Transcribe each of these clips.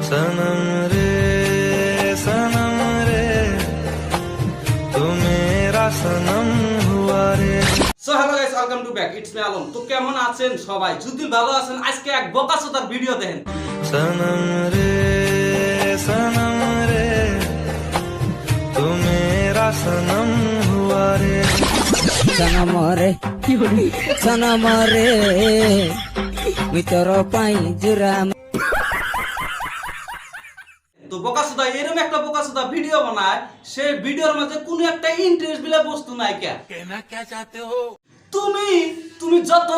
सनम रे तू मेरा सनम हुआ रे। So hello guys, welcome to back, it's me Alam. তো কেমন আছেন সবাই? যদি ভালো আছেন আজকে এক বকাচোদার ভিডিও দেখেন। सनम रे तू मेरा सनम हुआ रे। सनम रे ভিতর পাই জুরা। তো বকাচোদা এরকম একটা বকাচোদা ভিডিও বানায়, সেই ভিডিওর মধ্যে কোনো একটা ইন্টারেস্ট বিলা বস্তু নাই। কে कहना क्या चाहते हो? তুমি যত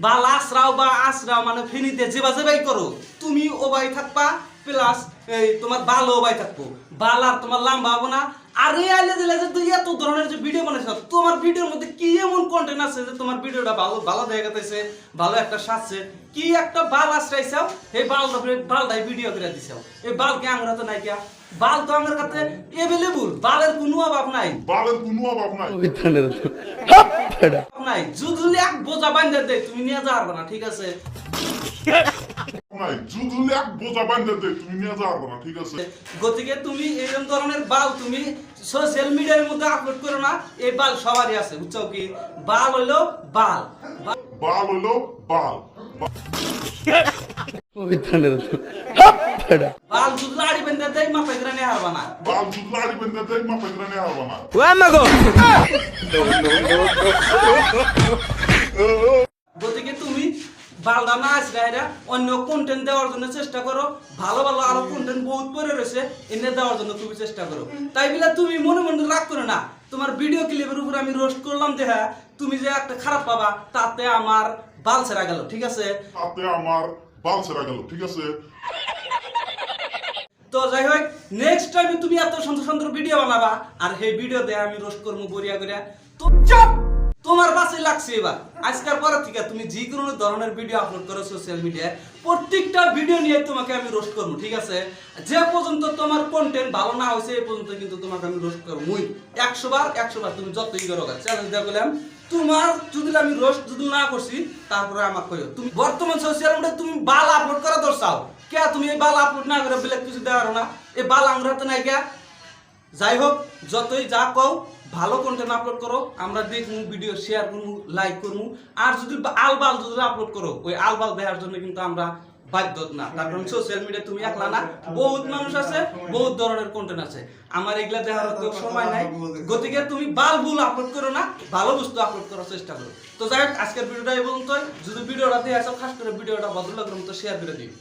বালাসরাও বা আসরাও মানে ফিনিতে যেবাই করো, তুমি ওবাই থাকবা, প্লাস এই তোমার বালো ওবাই থাকবো। বাল আর তোমার লাম্বা হবো না। আর এই আইলে দিলে যে তুই এত ধরনের যে ভিডিও বানাইছ, তোমার ভিডিওর মধ্যে কি এমন কন্টেন্ট আছে যে তোমার ভিডিওটা ভালো দেখা যাইতেছে, ভালো একটা সাজছে, কি একটা বাল আশ্রাইছাও, এই বালটাই ভিডিও করে দিছাও। এই বালকে আমরা তো নাই কিয়া, বাল তো আমার কাছে এভেলেবল, বালের কোনো অভাব নাই। নাই জুদুলি এক বোঝা বান্ধে দে, তুমি নিয়ে যাওয়ার না, ঠিক আছে? গতিকে তুমি এরকম ধরনের বাল তুমি সোশ্যাল মিডিয়ার মধ্যে আপলোড করো না। এই বাল সবারই আছে, বুঝছো কি? বাল হইলো বাল, বাল হলো বাল। বাল যদি লাড়ি বেঁধে দেয় মাথায় করে নিয়ে হারবা না। বাল যদি লাড়ি বেঁধে দেয় মাথায় করে নিয়ে হবে না। গতিকে তুমি বালদা না আসলে অন্য কন্টেন্ট দেওয়ার জন্য চেষ্টা করো। ভালো আরো কন্টেন্ট বহুত পরে রয়েছে, এনে দেওয়ার জন্য তুমি চেষ্টা করো। তাই বলে তুমি মনে রাগ করো না। তোমার ভিডিও ক্লিপের উপর আমি রোস্ট করলাম দেখা, তুমি যে একটা খারাপ পাবা, তাতে আমার বাল ছেড়া গেল, ঠিক আছে? তাতে আমার বাল ছেড়া গেল, ঠিক আছে? তো যাই হোক, নেক্সট টাইম তুমি এত সুন্দর সুন্দর ভিডিও বানাবা, আর সেই ভিডিও দিয়ে আমি রোস্ট করবো বরিয়া করে। তো চুপ, তোমার বাসে লাগছে এবার। আজকের পরে থেকে তুমি যে কোনো ধরনের ভিডিও আপলোড করো সোশ্যাল মিডিয়ায়, প্রত্যেকটা ভিডিও নিয়ে তোমাকে আমি রোস্ট করবো, ঠিক আছে? যে পর্যন্ত তোমার কন্টেন্ট ভালো না হয়েছে এই পর্যন্ত কিন্তু তোমাকে আমি রোস্ট করবো। 100 বার তুমি যতই করো, চ্যালেঞ্জ দিয়ে বললাম। তোমার যদি আমি রোস্ট যদি না করছি, তারপরে আমার কইও তুমি বর্তমান সোশ্যাল মিডিয়ায় তুমি বাল আপলোড করা দরকার। কে তুমি এই বাল আপলোড না করে বেলেগ কিছু দেওয়ার না? এই বাল আমরা তো নাই কে। যাই হোক, যতই যা কও, ভালো কন্টেন্ট আপলোড করো, আমরা দেখবো, ভিডিও শেয়ার করবো, লাইক করবো। আর যদি আলবাল যদি আপলোড করো, ওই আলবাল দেওয়ার জন্য কিন্তু আমরা বাধ্য না। কারণ সোশ্যাল মিডিয়া তুমি একলা না, বহুত মানুষ আছে, বহুত ধরনের কন্টেন্ট আছে। আমার এগুলা দেখার তো সময় নাই। গতিকে তুমি বালবুল আপলোড করো না, ভালো বস্তু আপলোড করার চেষ্টা করো। তো যাই হোক, আজকের ভিডিওটা এই পর্যন্তই। যদি ভিডিওটা দিয়ে আসো, খাস করে ভিডিওটা ভদ্রলোকের মতো শেয়ার করে দিই।